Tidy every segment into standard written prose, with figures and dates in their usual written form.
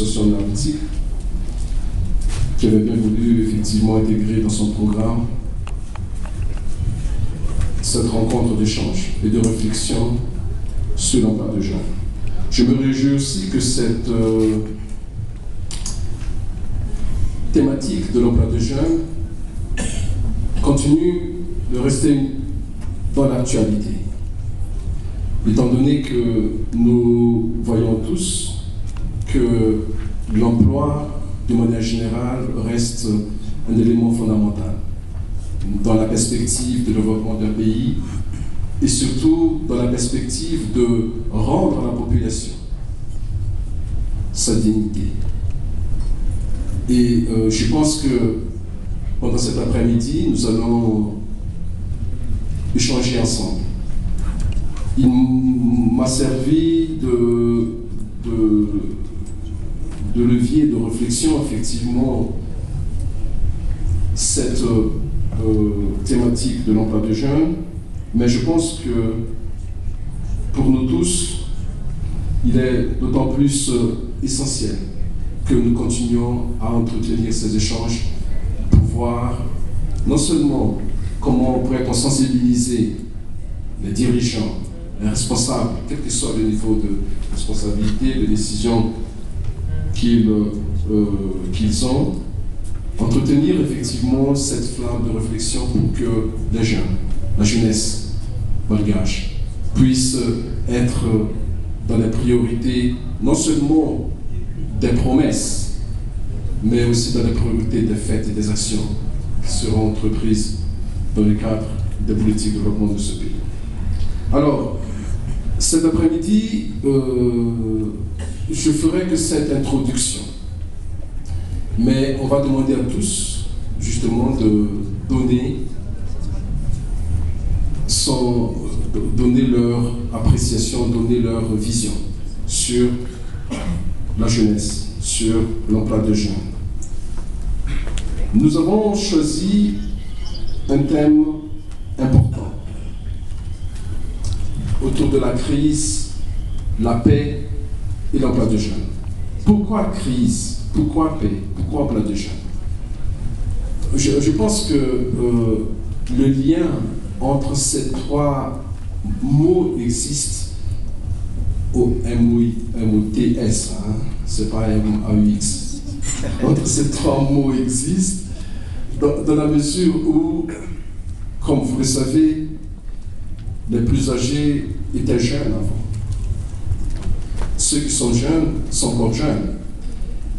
l'association nautique, qui avait bien voulu effectivement intégrer dans son programme cette rencontre d'échange et de réflexion sur l'emploi de jeunes. Je me réjouis aussi que cette thématique de l'emploi de jeunes continue de rester dans l'actualité, étant donné que nous voyons tous que l'emploi, de manière générale, reste un élément fondamental dans la perspective de développement d'un pays et surtout dans la perspective de rendre à la population sa dignité. Et je pense que pendant cet après-midi, nous allons échanger ensemble. Il m'a servi de levier de réflexion, effectivement, cette thématique de l'emploi des jeunes, mais je pense que pour nous tous, il est d'autant plus essentiel que nous continuions à entretenir ces échanges pour voir non seulement comment on pourrait sensibiliser les dirigeants, les responsables, quel que soit le niveau de responsabilité, de décision qu'ils ont, entretenir effectivement cette flamme de réflexion pour que les jeunes, la jeunesse malgache, puissent être dans les priorités non seulement des promesses, mais aussi dans les priorités des faits et des actions qui seront entreprises dans le cadre des politiques de développement de ce pays. Alors, cet après-midi, je ferai que cette introduction, mais on va demander à tous, justement, de donner leur appréciation, donner leur vision sur la jeunesse, sur l'emploi de jeunes. Nous avons choisi un thème important autour de la crise, la paix et l'emploi de jeunes. Pourquoi crise? Pourquoi paix? Pourquoi emploi de jeunes? Je pense que le lien entre ces trois mots existe au M-O-T-S, hein? C'est pas M-A-U-X. Entre ces trois mots existent dans la mesure où, comme vous le savez, les plus âgés étaient jeunes avant. Ceux qui sont jeunes sont encore jeunes.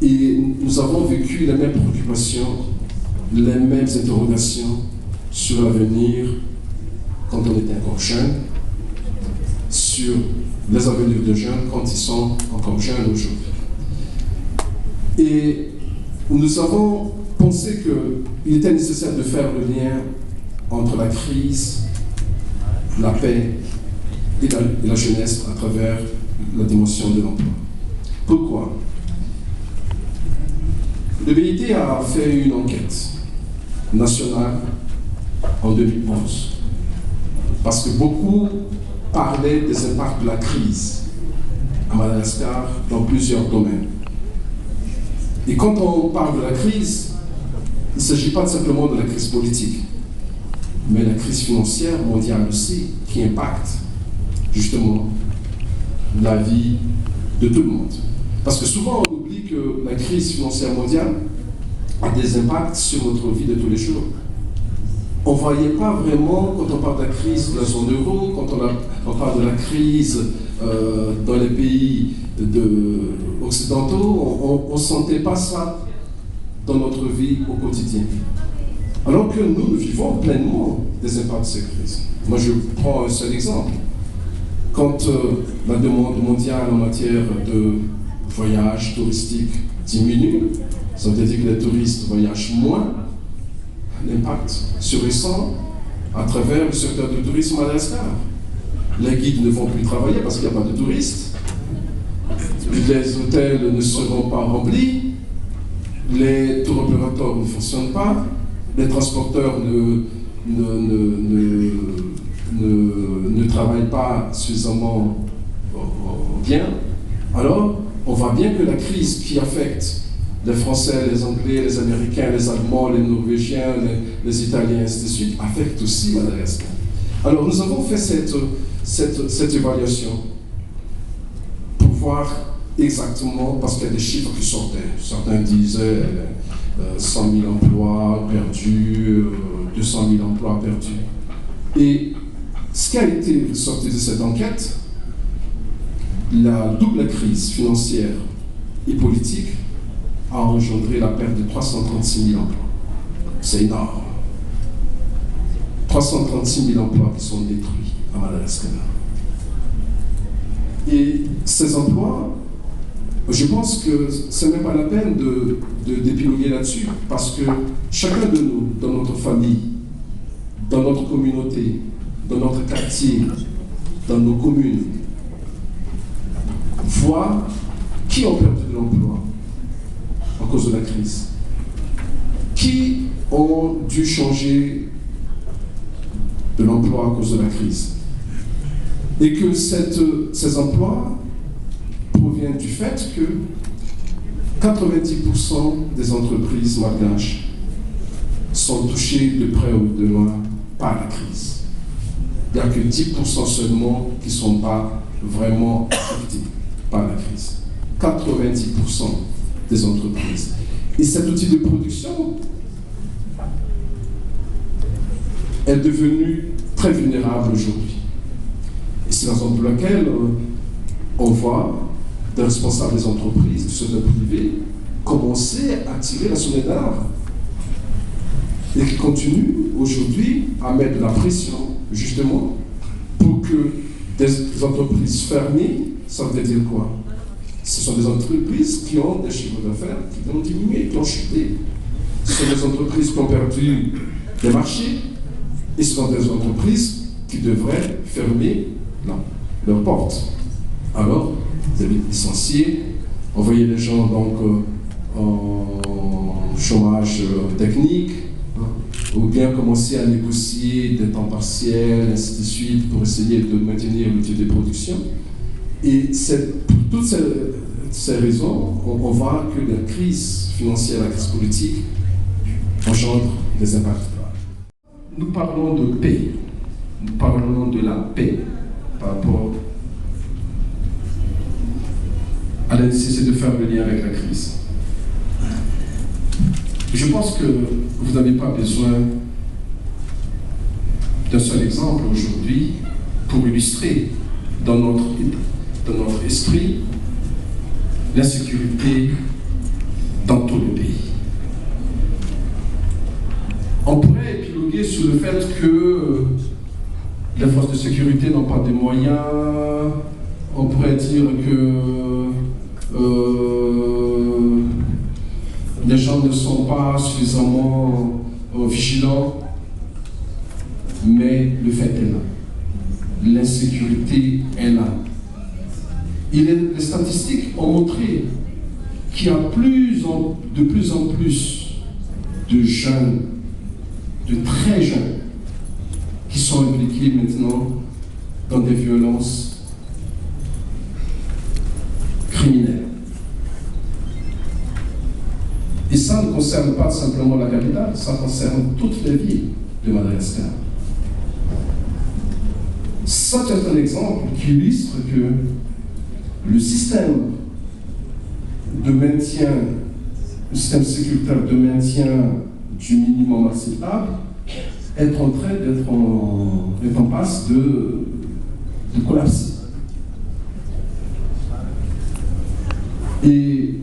Et nous avons vécu les mêmes préoccupations, les mêmes interrogations sur l'avenir quand on était encore jeune, sur les avenirs de jeunes quand ils sont encore jeunes aujourd'hui. Et nous avons pensé qu'il était nécessaire de faire le lien entre la crise, la paix et la jeunesse à travers la dimension de l'emploi. Pourquoi? Le BIT a fait une enquête nationale en 2011 parce que beaucoup parlaient des impacts de la crise à Madagascar dans plusieurs domaines. Et quand on parle de la crise, il ne s'agit pas simplement de la crise politique, mais la crise financière mondiale aussi, qui impacte justement la vie de tout le monde. Parce que souvent on oublie que la crise financière mondiale a des impacts sur notre vie de tous les jours. On ne voyait pas vraiment, quand on parle de la crise de la zone euro, quand on parle de la crise dans les pays occidentaux, on ne sentait pas ça dans notre vie au quotidien. Alors que nous vivons pleinement des impacts de cette crise. Moi, je prends un seul exemple. Quand la demande mondiale en matière de voyage touristique diminue, ça veut dire que les touristes voyagent moins. L'impact se ressent à travers le secteur du tourisme à Madagascar. Les guides ne vont plus travailler parce qu'il n'y a pas de touristes. Les hôtels ne seront pas remplis. Les tours opérateurs ne fonctionnent pas. Les transporteurs ne travaillent pas suffisamment bien. Alors, on voit bien que la crise qui affecte les Français, les Anglais, les Américains, les Allemands, les Norvégiens, les Italiens, ainsi de suite, affecte aussi Madagascar. Alors nous avons fait cette évaluation pour voir exactement, parce qu'il y a des chiffres qui sortaient. Certains disaient 100 000 emplois perdus, 200 000 emplois perdus. Et ce qui a été sorti de cette enquête, la double crise financière et politique a engendré la perte de 336 000 emplois. C'est énorme. 336 000 emplois qui sont détruits à Madagascar. Et ces emplois, je pense que ce n'est même pas la peine d'épiloguer là-dessus, parce que chacun de nous, dans notre famille, dans notre communauté, dans notre quartier, dans nos communes, voit qui ont perdu de l'emploi à cause de la crise, qui ont dû changer de l'emploi à cause de la crise, et que ces emplois proviennent du fait que 90% des entreprises malgaches sont touchées de près ou de loin par la crise. Il n'y a que 10% seulement qui ne sont pas vraiment affectés par la crise. 90% des entreprises. Et cet outil de production est devenu très vulnérable aujourd'hui. Et c'est la raison pour laquelle on voit des responsables des entreprises, du secteur privé, commencer à tirer la sonnette d'alarme. Et qui continuent aujourd'hui à mettre de la pression, justement, pour que des entreprises fermées, ça veut dire quoi? Ce sont des entreprises qui ont des chiffres d'affaires qui ont diminué, qui ont chuté. Ce sont des entreprises qui ont perdu des marchés, et ce sont des entreprises qui devraient fermer leurs portes. Alors, vous avez licencié, envoyé les gens donc en chômage technique, ou bien commencer à négocier des temps partiels, ainsi de suite, pour essayer de maintenir l'outil de production. Et pour toutes ces raisons, on voit que la crise financière, la crise politique engendre des impacts. Nous parlons de paix, nous parlons de la paix par rapport à la nécessité de faire le lien avec la crise. Je pense que vous n'avez pas besoin d'un seul exemple aujourd'hui pour illustrer dans notre esprit l'insécurité dans tout le pays. On pourrait épiloguer sur le fait que les forces de sécurité n'ont pas de moyens, on pourrait dire que les gens ne sont pas suffisamment vigilants, mais le fait est là. L'insécurité est là. Les statistiques ont montré qu'il y a de plus en plus de jeunes, de très jeunes, qui sont impliqués maintenant dans des violences criminelles. Et ça ne concerne pas simplement la capitale, ça concerne toutes les villes de Madagascar. Ça, c'est un exemple qui illustre que le système de maintien, le système sécuritaire de maintien du minimum acceptable est en train d'être en passe de collapser. Et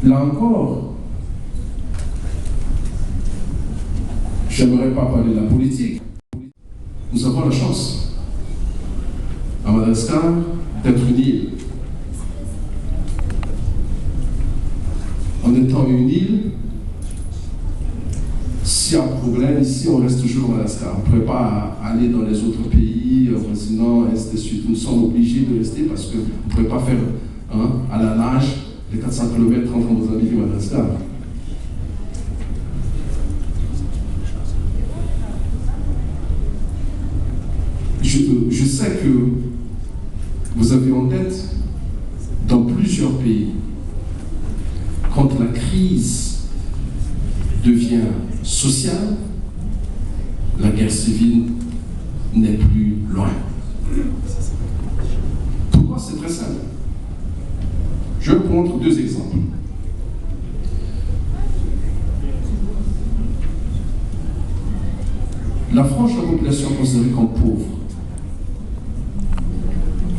là encore, j'aimerais pas parler de la politique. Nous avons la chance, à Madagascar, d'être une île. En étant une île, s'il y a un problème ici, on reste toujours à Madagascar. On ne pourrait pas aller dans les autres pays voisinants, ainsi de suite. Nous sommes obligés de rester parce qu'on ne pourrait pas faire à la nage les 400 km entre Mozambique et Madagascar. Je sais que vous avez en tête, dans plusieurs crise devient sociale, la guerre civile n'est plus loin. Pourquoi? C'est très simple. Je vais prendre deux exemples. La frange de la population considérée comme pauvre,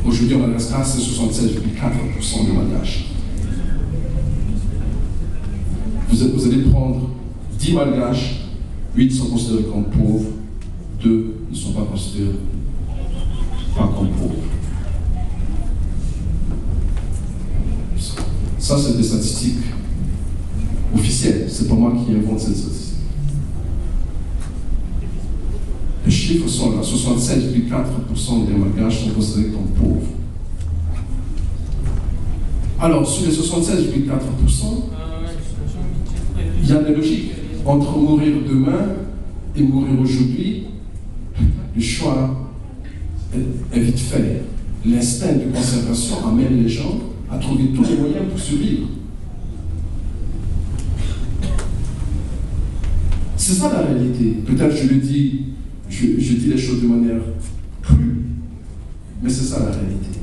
aujourd'hui en Madagascar, c'est 76,4% de Malgaches. Vous allez prendre 10 Malgaches, 8 sont considérés comme pauvres, 2 ne sont pas considérés pas comme pauvres. Ça, c'est des statistiques officielles. C'est pas moi qui invente ces statistiques. Les chiffres sont là. 76,4% des Malgaches sont considérés comme pauvres. Alors, sur les 76,4%, il y a des logiques. Entre mourir demain et mourir aujourd'hui, le choix est vite fait. L'instinct de conservation amène les gens à trouver tous les moyens pour survivre. C'est ça la réalité. Peut-être je le dis, je dis les choses de manière crue, mais c'est ça la réalité.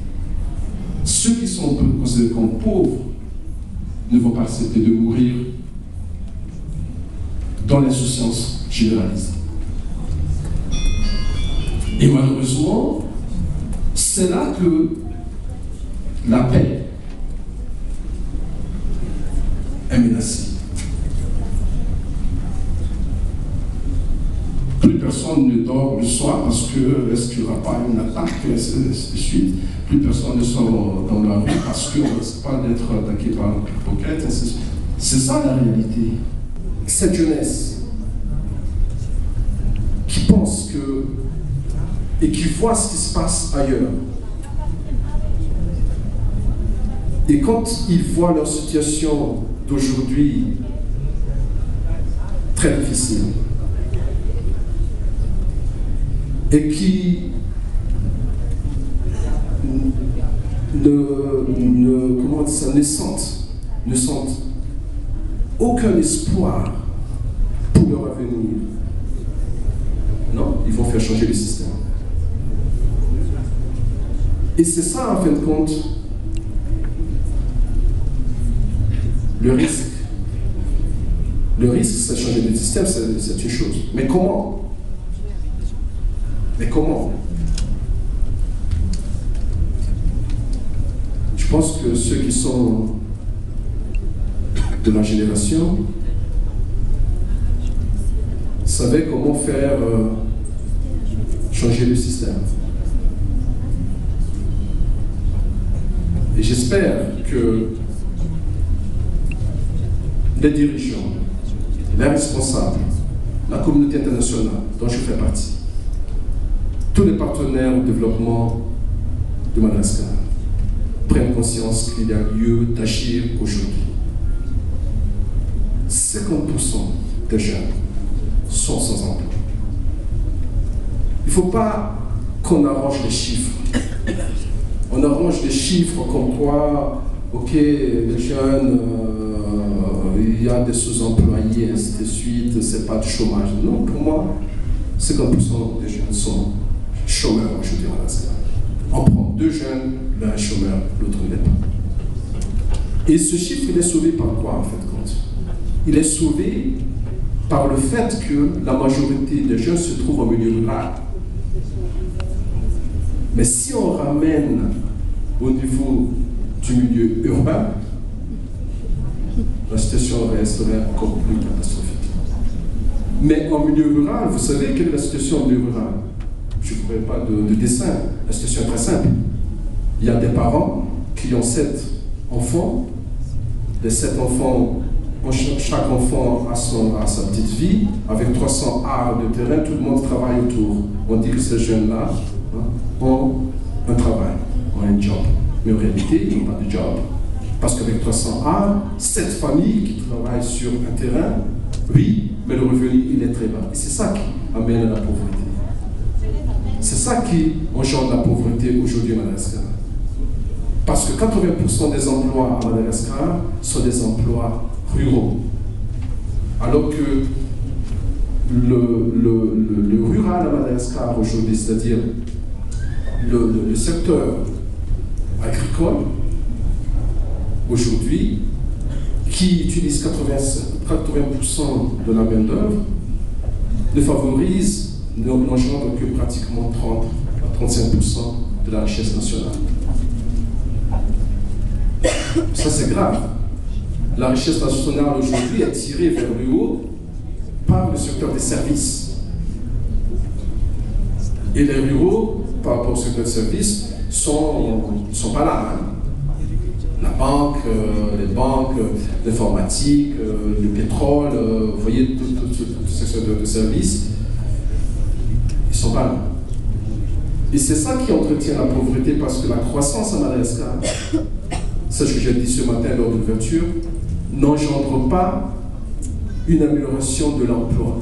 Ceux qui sont considérés comme pauvres ne vont pas accepter de mourir dans l'insouciance généralisée. Et malheureusement, c'est là que la paix est menacée. Plus personne ne dort le soir parce que est-ce qu'il n'y aura pas une attaque, et ainsi de suite. Plus personne ne sort dans la rue parce qu'on ne risque pas d'être attaqué par un pickpocket, ainsi de suite. C'est ça la réalité. Cette jeunesse qui pense que et qui voit ce qui se passe ailleurs. Et quand ils voient leur situation d'aujourd'hui très difficile, et qui ne sentent aucun espoir pour leur avenir, non, ils vont faire changer le système. Et c'est ça, en fin de compte, le risque. Le risque, c'est changer le système, c'est une chose. Mais comment? Mais comment? Je pense que ceux qui sont de ma génération savaient comment faire changer le système. Et j'espère que les dirigeants, les responsables, la communauté internationale dont je fais partie, tous les partenaires au développement de Madagascar prennent conscience qu'il y a lieu d'agir aujourd'hui. 50% des jeunes sont sans emploi. Il ne faut pas qu'on arrange les chiffres. On arrange des chiffres comme quoi, ok, les jeunes, il y a des sous-employés, ainsi de suite, c'est pas du chômage. Non, pour moi, 50% des jeunes sont chômeurs aujourd'hui en Madagascar. On prend 2 jeunes, l'un est chômeur, l'autre ne l'est pas. Et ce chiffre, il est sauvé par quoi, en fait, compte? Il est sauvé par le fait que la majorité des jeunes se trouvent en milieu rural. Mais si on ramène au niveau du milieu urbain, la situation resterait encore plus catastrophique. Mais en milieu rural, vous savez quelle est la situation en milieu rural? Je ne ferai pas de dessin. La situation est très simple. Il y a des parents qui ont 7 enfants. Les 7 enfants, chaque enfant a sa petite vie. Avec 300 arts de terrain, tout le monde travaille autour. On dit que ces jeunes-là ont un travail, ont un job. Mais en réalité, ils n'ont pas de job. Parce qu'avec 300 arts, 7 familles qui travaillent sur un terrain, oui, mais le revenu, il est très bas. Et c'est ça qui amène à la pauvreté. C'est ça qui engendre la pauvreté aujourd'hui à Madagascar. Parce que 80% des emplois à Madagascar sont des emplois ruraux. Alors que le rural à Madagascar aujourd'hui, c'est-à-dire le secteur agricole, aujourd'hui, qui utilise 80% de la main-d'œuvre, ne favorise, n'engendre que pratiquement 30 à 35% de la richesse nationale. Ça, c'est grave. La richesse nationale aujourd'hui est tirée vers le haut par le secteur des services. Et les ruraux, par rapport au secteur des services, sont pas là. Hein. La banque, les banques, l'informatique, le pétrole, vous voyez, tout ce secteur de services, ils sont pas là. Et c'est ça qui entretient la pauvreté, parce que la croissance à Madagascar, c'est ce que j'ai dit ce matin lors de l'ouverture, n'engendre pas une amélioration de l'emploi,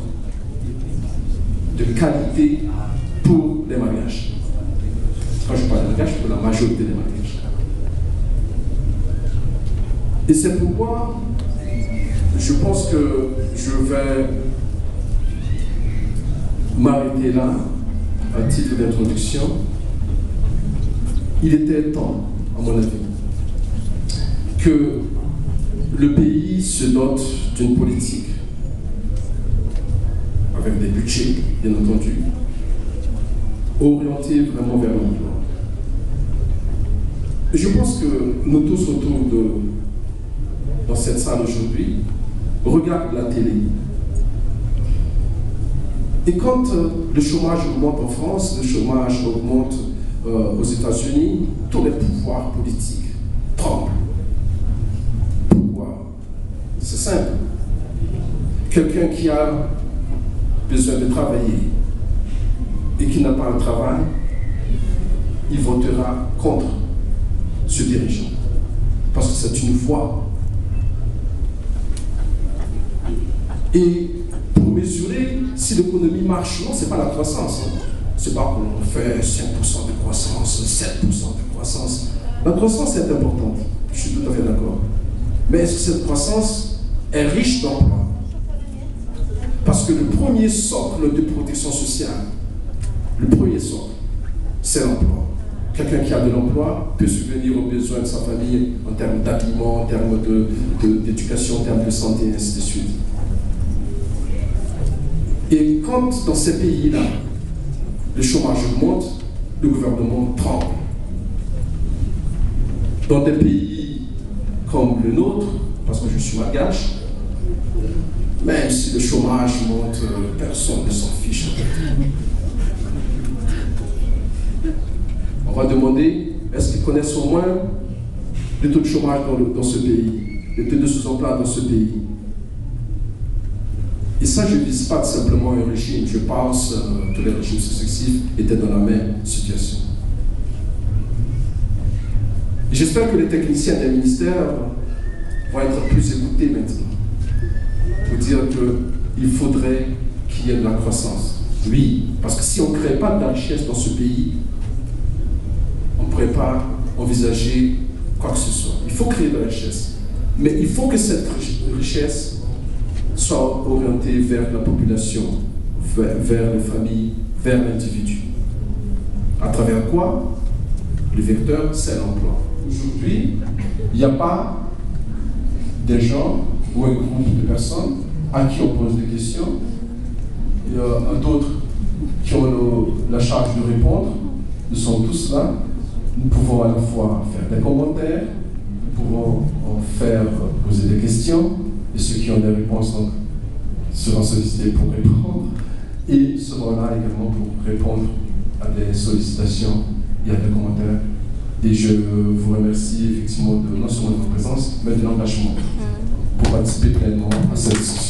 de qualité pour les mariages. Quand je parle de mariage, pour la majorité des mariages. Et c'est pourquoi je pense que je vais m'arrêter là, à titre d'introduction. Il était temps, à mon avis, que le pays se dote d'une politique, avec des budgets, bien entendu, orientés vraiment vers l'emploi. Je pense que nous tous dans cette salle aujourd'hui, regardent la télé. Et quand le chômage augmente en France, le chômage augmente aux États-Unis, tous les pouvoirs politiques tremblent. Pourquoi? C'est simple. Quelqu'un qui a besoin de travailler et qui n'a pas un travail, il votera contre ce dirigeant. Parce que c'est une voie. Et pour mesurer si l'économie marche ou non, ce n'est pas la croissance. Hein. Ce n'est pas qu'on fait 5% de croissance, 7% de croissance. La croissance est importante, je suis tout à fait d'accord. Mais est-ce que cette croissance est riche d'emplois? Parce que le premier socle de protection sociale, le premier socle, c'est l'emploi. Quelqu'un qui a de l'emploi peut subvenir aux besoins de sa famille en termes d'habillement, en termes d'éducation, en termes de santé, et ainsi de suite. Et quand dans ces pays-là, le chômage augmente, le gouvernement tremble. Dans des pays comme le nôtre, parce que je suis malgache, même si le chômage monte, personne ne s'en fiche. On va demander, est-ce qu'ils connaissent au moins le taux de chômage dans ce pays, le taux de sous-emploi dans ce pays? Et ça, je ne vise pas simplement un régime, je pense que les régimes successifs étaient dans la même situation. Et j'espère que les techniciens des ministères vont être plus écoutés maintenant, pour dire qu'il faudrait qu'il y ait de la croissance. Oui, parce que si on ne crée pas de la richesse dans ce pays, on ne pourrait pas envisager quoi que ce soit. Il faut créer de la richesse, mais il faut que cette richesse soit orientée vers la population, vers les familles, vers l'individu. À travers quoi? Le vecteur, c'est l'emploi. Aujourd'hui, il n'y a pas des gens ou un groupe de personnes à qui on pose des questions. Il y a d'autres qui ont la charge de répondre. Nous sommes tous là. Nous pouvons à la fois faire des commentaires, nous pouvons en faire poser des questions, et ceux qui ont des réponses donc, seront sollicités pour répondre, et seront là également pour répondre à des sollicitations et à des commentaires. Et je vous remercie effectivement non seulement de votre présence, mais de l'engagement pour participer pleinement à cette discussion.